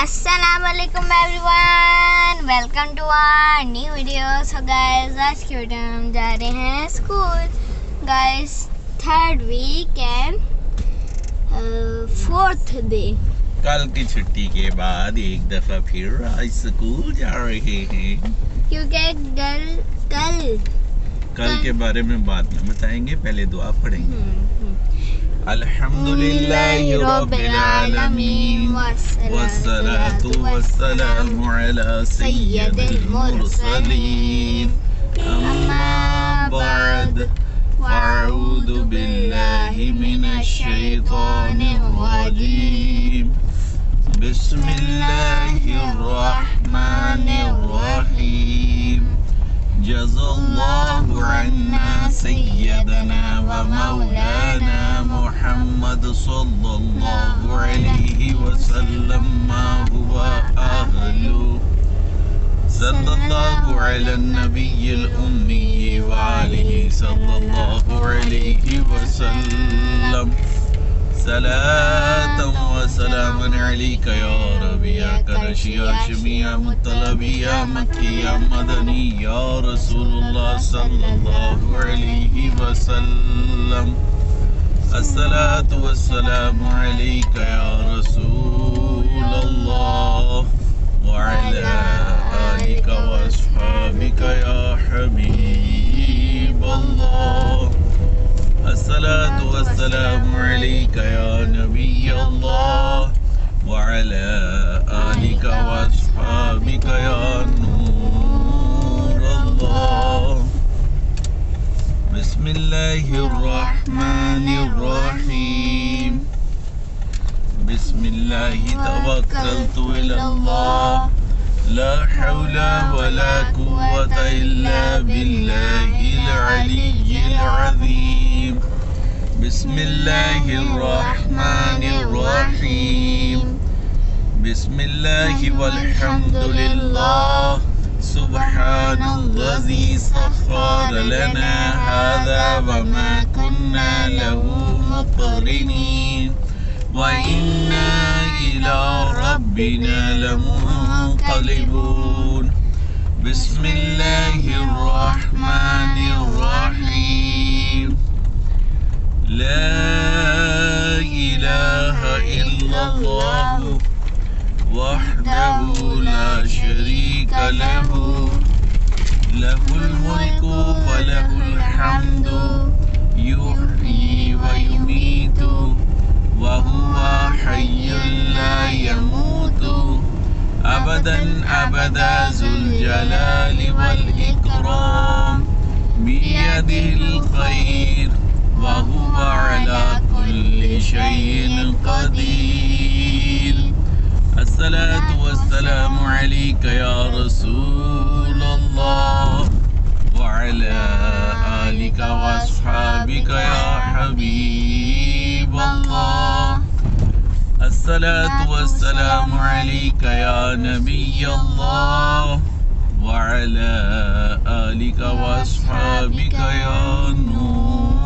अस्सलामुअलैकुम everyone, welcome to our new video. So guys, आज की वीडियो में हम जा रहे हैं school. Guys, third week and fourth day. कल की छुट्टी के बाद एक दफा फिर आज स्कूल जा रहे हैं, क्योंकि कल के बारे में बाद में बताएंगे, पहले दुआ पढ़ेंगे। अल्हम्दुलिल्लाहि रब्बिल आलमीन वस्सलातु वस्सलामु अला सय्यिदिल मुरसलीन अम्मा बाद अऊज़ु बिल्लाहि मिनश शैतानिर रजीम बिस्मिल्लाहिर रहमानिर रहीम जज़ल्लाहु अन्ना सय्यदना व मौलाना मुहम्मद सल्लल्लाहु अलैहि वसल्लम मा हुवा अहलु सल्लल्लाहु अला नबिय्यिल उम्मी व आलिहि सल्लल्लाहु अलैहि वसल्लम सलातन व सलामन अलैका या रब्बी या करशी या शमी या मुत्तलबी या मक्की या मदनी या रसूलुल्लाह सल्लल्लाहु अलैहि वसल्लम अस्सलातु वस्सलामु अलैका या रसूलल्लाह व अला आलिका व अस्हाबिका या हबीबल्लाह अस्सलातु वस्सलामु अलैका या नबियल्लाह व अला आलिका व अस्हाबिका या नूरल्लाह बिस्मिल्लाहिर रहमानिर रहीम बिस्मिल्लाहि तवक्कलतु इलल्लाह ला हौला वला कुव्वता इल्ला बिल्लाहिल अलिय्यिल अज़ीम बिस्मिल्लाहिर रहमानिर रहीम बिस्मिल्लाहि वल्हम्दुलिल्लाह सुब्हानल्लज़ी सख्खरा लना हाज़ा व मा कुन्ना लहू मुक़रिनीन व इन्ना इला रब्बिना लमुन्क़लिबून बिस्मिल्लाहिर रहमानिर रहीम ला इलाहा इल्लल्लाह वहदहु ला शरीका लहु लहुल मुल्कु व लहुल हम्दु युहयी व युमीतु व हुवा हय्युन ला यमूतु अबदन अबदा ज़ुल जलालि वल इकराम बियदिल खैर व हुवा अला कुल्लि शैइन क़दीर अस्सलातु वस्सलामु अलैका या रसूलल्लाह व अला आलिका व अस्हाबिका या हबीबल्लाह अस्सलातु वस्सलामु अलैका या नबियल्लाह व अला आलिका व अस्हाबिका या नूरल्लाह।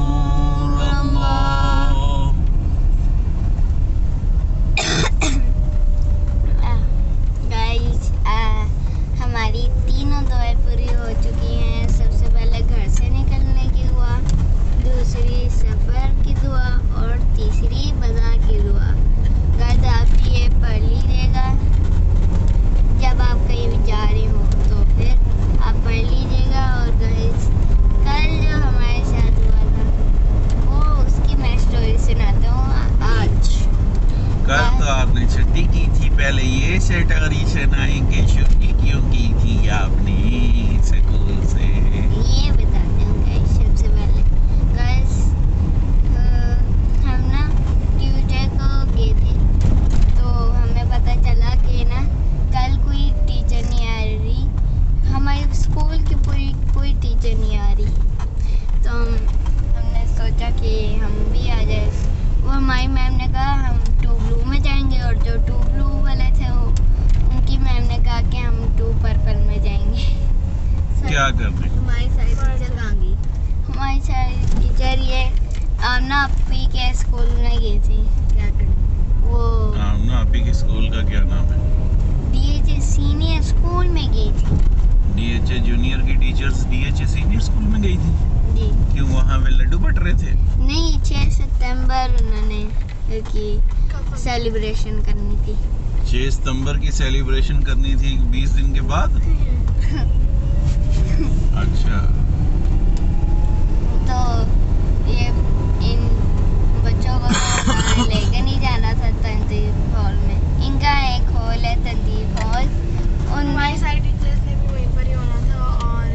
हमारी तीनों दुआएं पूरी हो चुकी हैं। सबसे पहले घर से निकलने की दुआ, दूसरी सफ़र की दुआ और तीसरी बज़ा की दुआ। गाइस, आप ये पढ़ लीजिएगा जब आप कहीं भी जा रहे हो, तो फिर आप पढ़ लीजिएगा। और गाइस, कल जो हमारे साथ हुआ था वो उसकी मैं स्टोरी सुनाता हूँ आज। कल तो आपने छुट्टी की थी, पहले ये स्टोरी सुनाएंगे, छुट्टी क्यों की थी आपने स्कूल से? ये बताते हैं गाइस। सबसे पहले गाइस, हम ना ट्यूसडे को गए थे, तो हमें पता चला कि ना कल कोई टीचर नहीं आ रही, हमारे स्कूल की पूरी कोई टीचर नहीं आ रही। तो हमने सोचा कि हम भी आ जाए। वो हमारी मैम ने कहा हम टू ब्लू में जाएंगे, और जो टू ब्लू वाले थे वो उनकी मैम ने कहा कि हम टू पर्पल में जाएंगे। क्या करने? हमारी सारी टीचर कहाँ गई? हमारी सारी टीचर ये आमना अपी के स्कूल में गई थी। क्या करने? वो आमना अपी के स्कूल का क्या नाम है? डीएचए जूनियर की टीचर्स डीएचए सीनियर स्कूल में गई थी। जी क्यों, वहाँ पे लड्डू बट रहे थे? नहीं, 6 सितंबर उन्होंने की सेलिब्रेशन करनी थी। 6 सितंबर की सेलिब्रेशन करनी थी 20 दिन के बाद। अच्छा, तो ये इन बच्चों को तो लेके नहीं जाना था तंदीप हॉल में। इनका एक हॉल है तंदीप हॉल, हमारी सारी टीचर्स ने भी वहीं पर ही होना था और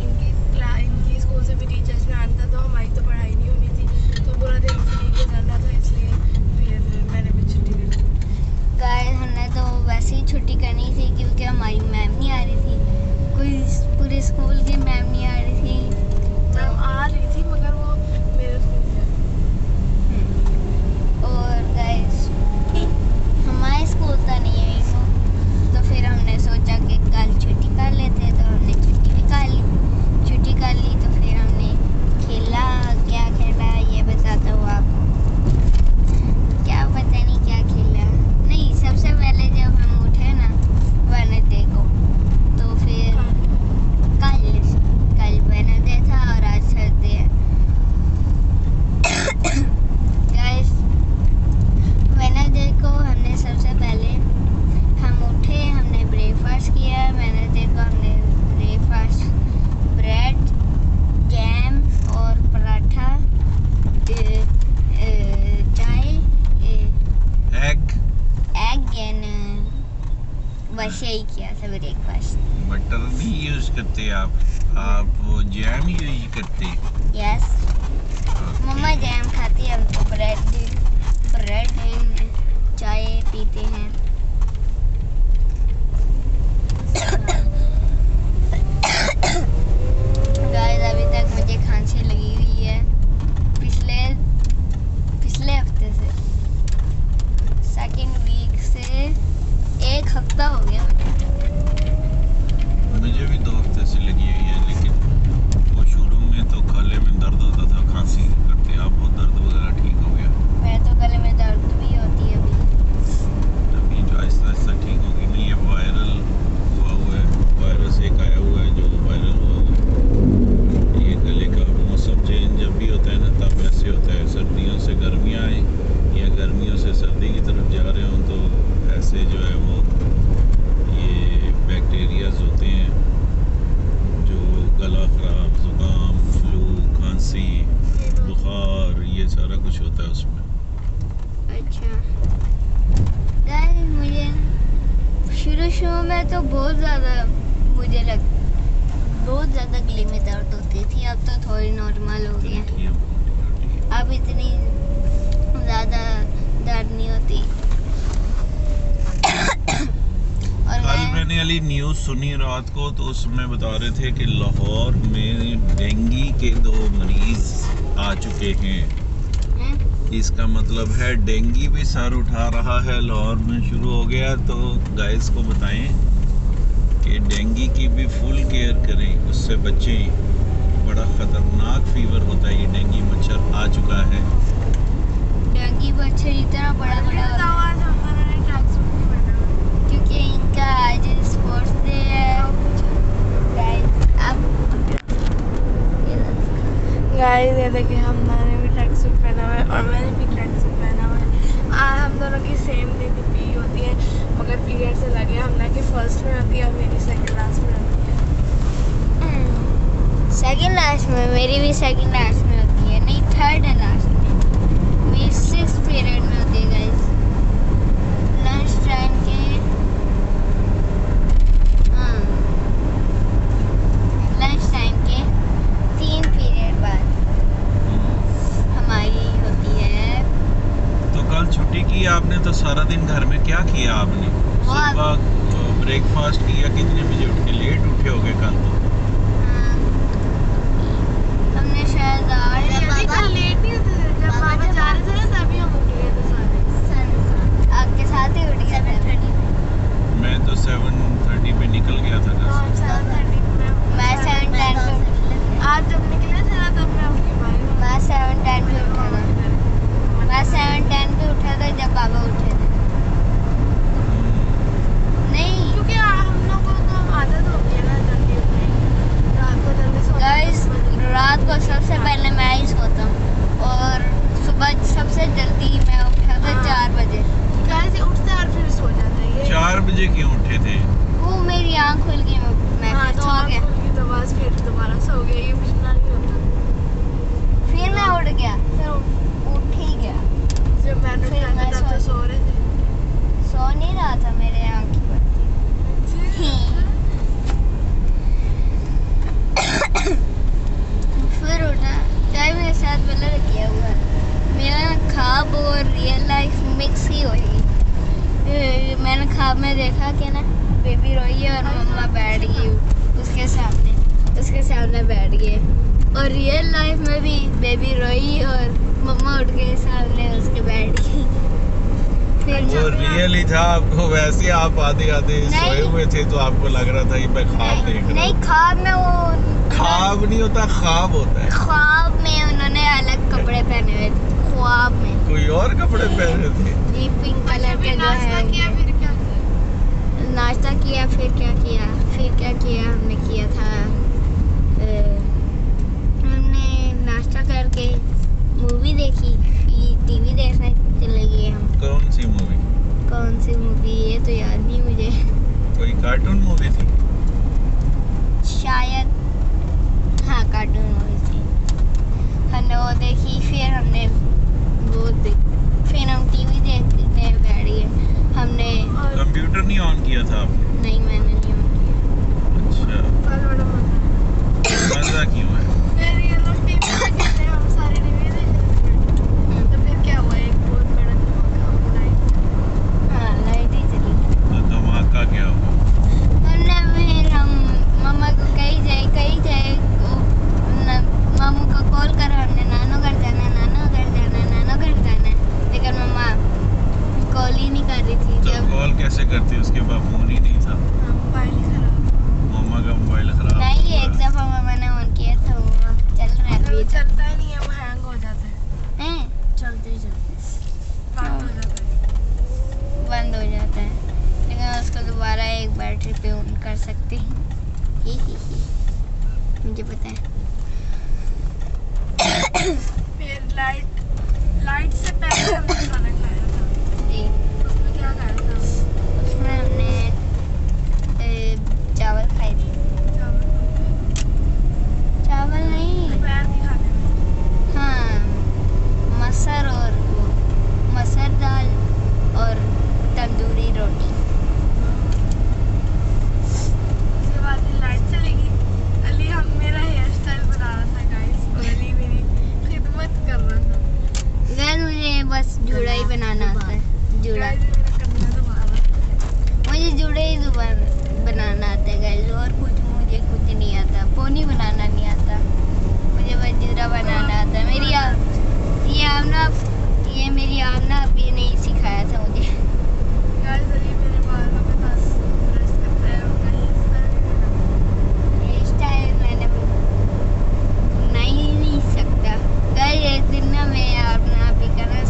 इनकी स्कूल से भी टीचर्स ने आना था, तो हमारी तो पढ़ाई नहीं होनी थी, तो पूरा दिन फ्री गुजरना था, इसलिए फिर मैंने भी छुट्टी ले ली। गाइस हमने तो वैसे ही छुट्टी करनी थी क्योंकि हमारी मैम नहीं आ रही थी, कोई पूरे स्कूल की मैम नहीं आ रही थी। मैम आ रही थी मगर वो मेरे स्कूल से। और गाइस हमारे स्कूल तो नहीं है वो, तो फिर हमने सोचा कि कल छुट्टी कर लेते, तो हमने छुट्टी भी कर ली। छुट्टी कर ली तो फिर हमने खेला, क्या खेला ये बताता हूँ आपको। क्या पता नहीं क्या खेला। नहीं, सबसे पहले जब हम उठे ना वेडनेसडे को, तो फिर कल वेडनेसडे था और आज थर्सडे है। गाइस वेडनेसडे को हमने सबसे पहले हम उठे, हमने ब्रेकफास्ट किया। वेडनेसडे को हमने ब्रेकफास्ट ब्रेड, जैम और पराठा, चाय, एग एंड बस यही किया था ब्रेकफास्ट। बटर नहीं यूज करते आप वो जैम यूज करते। यस, मम्मा जैम खाती है, हम तो ब्रेड चाय पीते हैं। गाइस अभी तक मुझे खांसी लगी हुई है पिछले हफ्ते से, सेकंड वीक से 1 हफ्ता हो गया मुझे भी 2 हफ्ते से लगी हुई है, लेकिन वो शुरू में तो गले में दर्द होता था, खांसी करते। अब वो दर्द वगैरह ठीक हो गया। मैं तो गले में दर्द भी होती है अभी जो आहिस्ता आहिस्ता ठीक होगी। नहीं, ये वायरल हुआ है, वायरस एक आया हुआ है जो वायरल हुआ है। ये गले का मौसम चेंज जब भी होता है ना, तब ऐसे होता है। सर्दियों से गर्मियाँ आए या गर्मियों से सर्दी की तरफ जा रहे हों, तो ऐसे जो है वो ये बैक्टीरियाज होते हैं जो गला ख़राब, ज़ुकाम, फ्लू, खांसी, बुखार, ये सारा कुछ होता है उसमें। अच्छा गाइस मुझे शुरू में तो बहुत ज़्यादा गले में दर्द होती थी, अब तो थोड़ी नॉर्मल हो गई है। अब इतनी ज़्यादा दर्द नहीं होती। और कल मैंने अली न्यूज़ सुनी रात को, तो उसमें बता रहे थे कि लाहौर में डेंगू के 2 मरीज आ चुके हैं। इसका मतलब है डेंगू भी सर उठा रहा है, लाहौर में शुरू हो गया। तो गाइस को बताएं कि डेंगू की भी फुल केयर करें, उससे बचें। बड़ा ख़तरनाक फीवर होता है ये डेंगू मच्छर आ चुका है। डेंगू मच्छर इतना बड़ा क्योंकि इनका आज स्पोर्ट्स डे है। गाइस ये देखिए, हमने भी ट्रैक सूट पहना हुआ है और मैंने भी ट्रैक सूट पहना हुआ है। हम दोनों की सेम दिन पी होती है, मगर पीरियड से लगे हमने कि फर्स्ट में होती है और मेरी सेकंड लास्ट में होती है। सेकंड लास्ट में, मेरी भी सेकंड लास्ट में होती है, नहीं थर्ड लास्ट में। मेरी 6th पीरियड में होती है गाइस, लंच टाइम के। लंच टाइम के 3 पीरियड बाद हमारी होती है। तो कल छुट्टी की आपने, तो सारा दिन घर में क्या किया आपने? सुबह ब्रेकफास्ट किया, कितने बजे उठ के? लेट उठे होगे कल तो। हमने शायद लेट नहीं होते थे, जब पापा जा रहे थे ना तभी हम उठ गए थे सारे। आपके साथ ही उठ गया था। मैं तो 7:30 पे निकल गया था घर से। मैं 7:10 पे उठी। आज जब निकले थे ना तब मैं उनकी भाई मैं 7:10 पे उठा था। मैं 7:10 पे उठा था जब बाबा उठे थे। नहीं, क्योंकि हम लोगों को आदत हो गई है ना जल्दी उठने में देखा कि ना बेबी रोई है और मम्मा बैठ गई उसके सामने बैठ गए। और रियल लाइफ में भी बेबी रोई और मम्मा उठ के सामने उसके बैठ गई। फिर वो रियल ही था, आपको वैसे आप आधे सोए हुए थे तो आपको लग रहा था कि मैं ख्वाब देख रहा हूँ। नहीं, ख्वाब में वो ख्वाब नहीं होता, ख्वाब होता है। ख्वाब में उन्होंने अलग कपड़े पहने हुए थे, ख्वाब में कोई और कपड़े पहने थे। जी पिंक कलर के जो है। नाश्ता किया फिर क्या किया हमने किया था हमने नाश्ता करके मूवी देखी, टीवी देखने चले गए हम। कौन सी मूवी? ये तो याद नहीं मुझे। कोई कार्टून मूवी थी शायद, हाँ कार्टून मूवी थी। हमने वो देखी, फिर हमने फिर हम टीवी देखने बैठ गए। हमने कंप्यूटर नहीं ऑन किया था आपने? नहीं, मैंने नहीं ऑन किया। अच्छा, मजा क्यों है? हाँ, लाइट ही चली। तो धमाका क्या हुआ? हम मम्मा को कहीं जाए मामू को कॉल करा, हमने नानो घर जाना, लेकिन मम्मा कॉल ही नहीं कर रही थी। तो जब कॉल कैसे करती? उसके पास फोन ही नहीं था। मम्मा का मोबाइल खराब नहीं, एक दफा मम्मा ने ऑन किया तो चल रहा है, चलता ही नहीं है, वो हैंग हो जाता है। हैं चलते बंद हो जाता है, लेकिन उसको दोबारा एक बैटरी पे ऑन कर सकते हैं। मुझे पता है। फिर लाइट से पहले हमने खाना खाया था। जी, उसमें क्या खाया था? उसमें हमने चावल खाए थे। चावल नहीं, दोपहर में खाने में हाँ मसर दाल और तंदूरी रोटी। उसके बाद लाइट चलेगी। अली मेरा हेयर स्टाइल बना रहा था गाइस, और अली मेरी खिदमत कर रहा था। गैस मुझे बस जूड़ा ही बनाना आता है। जूड़ा गाइस मेरा करना दोबारा। मुझे जूड़े ही बनाना आता है गाइस, और मुझे कुछ नहीं आता। पोनी बनाना नहीं आता मुझे, बस जूड़ा बनाना आता है। मेरी आमना अभी नहीं सिखाया था मुझे। गाइस अली मेरे बालों के पास ब्रश करता है, उनका हेयर स्टाइल मैंने नहीं सकता गाइस। एक दिन ना मैं अपना अभी का ना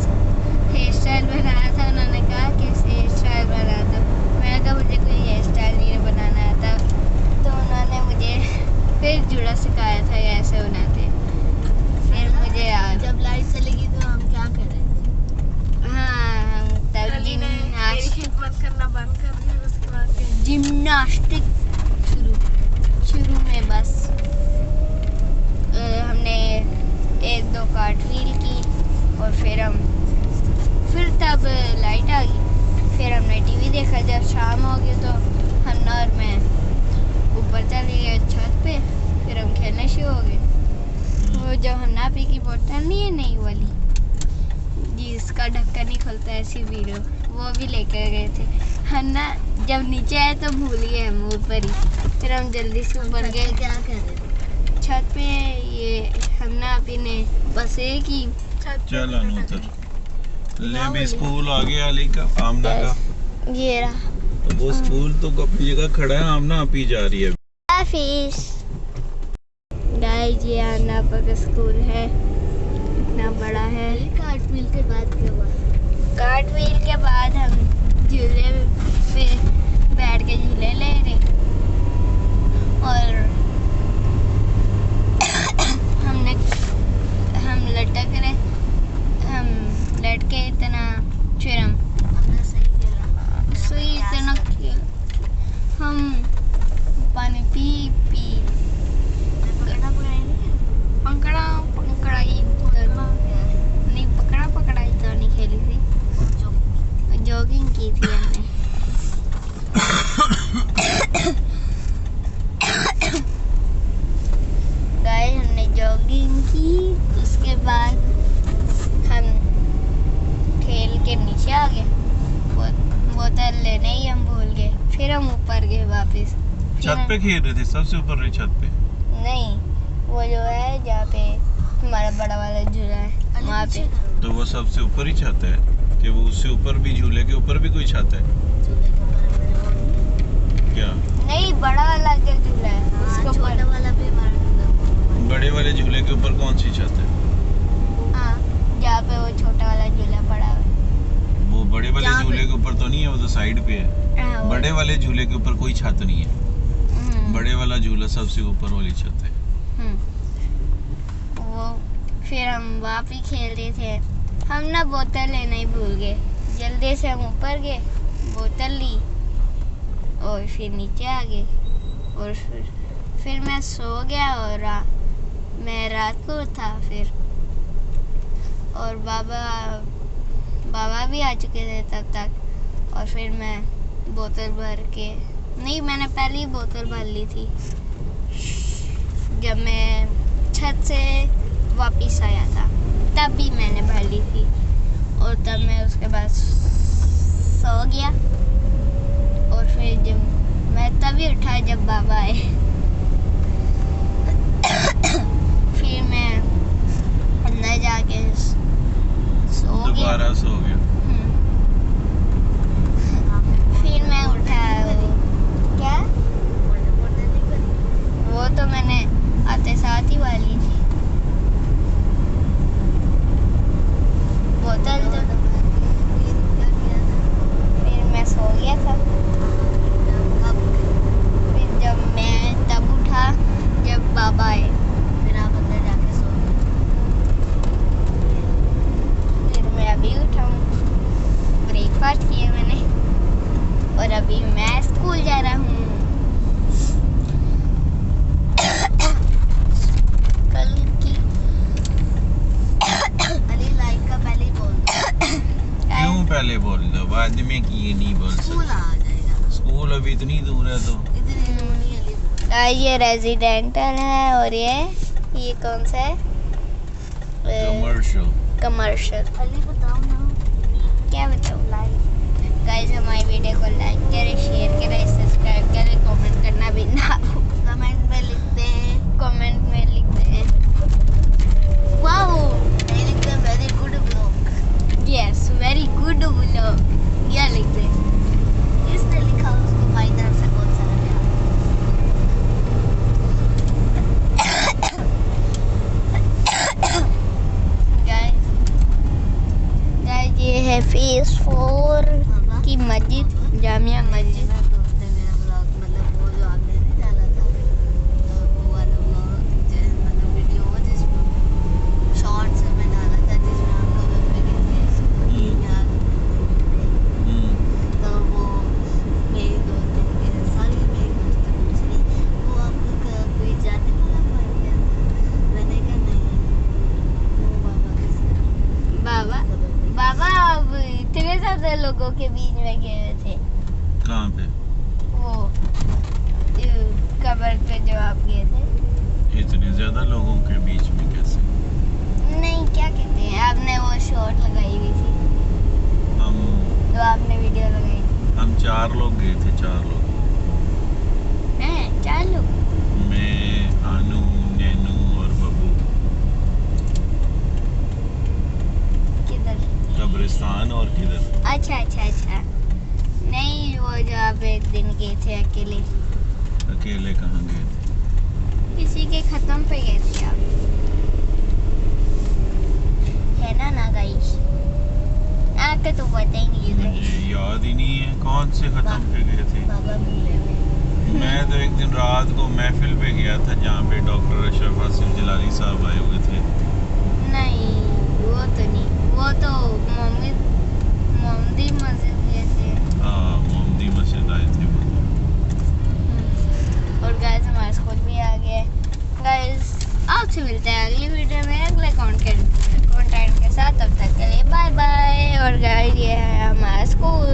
हेयर स्टाइल बनाया था, उन्होंने कहा कैसे हेयर स्टाइल बनाया था। मैंने कहा मुझे कोई हेयर स्टाइल नहीं बनाना आता, तो उन्होंने मुझे फिर जुड़ा सिखाया था ऐसे बनाते। फिर मुझे जब लाइट चलेगी तो हम क्या करें? हाँ, हम अली ने मेरी खिदमत करना बंद कर दी। उसके बाद जिम्नास्टिक शुरू में बस हमने 1-2 कार्टव्हील की, और फिर तब लाइट आ गई। फिर हमने टीवी देखा। जब शाम हो गई तो हम और मैं ऊपर चले गए छत पे। फिर हम खेलने शुरू हो गए। वो जो हन्ना पी की बोतल नहीं है, नई वाली जिसका ढक्कन नहीं खुलता, ऐसी वीडियो, वो भी लेकर गए थे। हन्ना जब नीचे आए तो भूल गए हम ऊपर ही। फिर हम जल्दी से ऊपर गए। क्या कर रहे थे छत पे? ये हन्ना अपी ने बस एक ही चल अनुतर ले भी स्कूल आ गया अली का, आमना का। ये रहा। तो वो स्कूल तो अपनी जगह खड़ा है, आमना अपी जा रही है। हाफिज गाइस, ये आमना का स्कूल है, इतना बड़ा है। कार्टव्हील के बाद क्या हुआ? कार्टव्हील के बाद हम झूले पे बैठ के झूले ले रहे, और हम लटक के इतना, फिर हमने सही इतना हम पानी पी पकड़ाई तो नहीं खेली थी, जॉगिंग की थी हमने। छत पे खेल रहे थे, सबसे ऊपर वाली छत पे? नहीं, वो जो है जहाँ पे हमारा बड़ा वाला झूला है वहाँ पे। तो वो सबसे ऊपर ही छत है कि वो उससे ऊपर भी, झूले के ऊपर भी कोई छत है क्या? नहीं, बड़ा वाला जो झूला है उसके ऊपर। बड़े वाले झूले के ऊपर कौन सी छत है? हाँ, जहाँ पे वो छोटा वाला झूला पड़ा हुआ है। वो बड़े वाले झूले के ऊपर तो नहीं है, वो तो साइड पे है। हाँ, वो- बड़े वाले झूले के ऊपर कोई छत नहीं है। बड़े वाला झूला सबसे ऊपर वाली छत है। वो फिर हम वहाँ पे खेल रहे थे, हम ना बोतल लेना ही भूल गए। जल्दी से हम ऊपर गए, बोतल ली और फिर नीचे आ गए। और फिर मैं सो गया और मैं रात को उठा फिर, और बाबा भी आ चुके थे तब तक। और फिर मैं बोतल भर के, नहीं, मैंने पहले ही बोतल भर ली थी जब मैं छत से वापस आया था, तब भी मैंने भर ली थी। और तब मैं उसके बाद सो गया। और फिर जब मैं तभी उठा जब बाबा आए। फिर मैं अंदर जाके सो गया। दोबारा सो गया। फिर मैं उठा, क्या वो तो मैंने आते साथ ही वाली थी बोतल तो। फिर मैं सो गया था। फिर जब मैं तब उठा जब बाबा आए। फिर आप अंदर जाके सो गए। फिर मैं अभी उठा हूँ, ब्रेकफास्ट किया मैंने और अभी मैं स्कूल जा रहा हूँ। कल की अली लाइक का पहले ही बोल क्यों पहले बोल दो, बाद में कि ये नहीं बोल स्कूल सकते? आ जाएगा। स्कूल अभी इतनी दूर है तो। ये रेजिडेंटल है और ये कौन सा है? कमर्शियल। कमर्शियल। अली बताओ ना, क्या बताऊँ? गाइस, हमारी वीडियो को लाइक करें, शेयर करें, सब्सक्राइब करें, कमेंट करना भी ना कमेंट में लिखते हैं, कमेंट में लिखते हैं वाओ, नहीं लिखते हैं very good vlog. Yes, very good vlog या लिखते हैं। इसने लिखा उसको हमारी तरफ से कौन सा लगा? गाइस, ये है फेज 4 की मस्जिद, जामिया मस्जिद। बाबा अब इतने ज्यादा लोगों के बीच में गए थे। कहाँ पे? वो कबर पे जो आप गए थे। इतने ज्यादा लोगों के बीच में कैसे? नहीं, क्या कहते हैं, आपने वो शॉट लगाई हुई थी, हम तो आपने वीडियो लगाई थी। हम 4 लोग गए थे, 4 लोग। हैं, 4 लोग? मैं, आनू, नैनू और बबू। किधर? कब्रिस्तान और किधर? अच्छा अच्छा अच्छा, नहीं, वो जो आप एक दिन गए थे अकेले। अकेले कहाँ गए थे? किसी के खत्म पे गए थे आप, है ना गाइस? आपके तो पता ही नहीं है। मुझे याद ही नहीं है कौन से खत्म पे गए थे। बाबा भूले हुए। मैं तो एक दिन रात को महफिल पे गया था जहाँ पे डॉक्टर अशरफ हासिफ जलाली साहब आए हुए थे। नहीं, वो तो नहीं, वो तो मोमदी मस्जिद गए थे। हाँ, मोमदी मस्जिद आए थे वो। और गाइस, हमारा स्कूल भी आ गया। गाइस, आपसे मिलते हैं अगली वीडियो में अगले कंटेंट के साथ। तब तक के लिए बाय बाय। और गाइस, ये है हमारा स्कूल।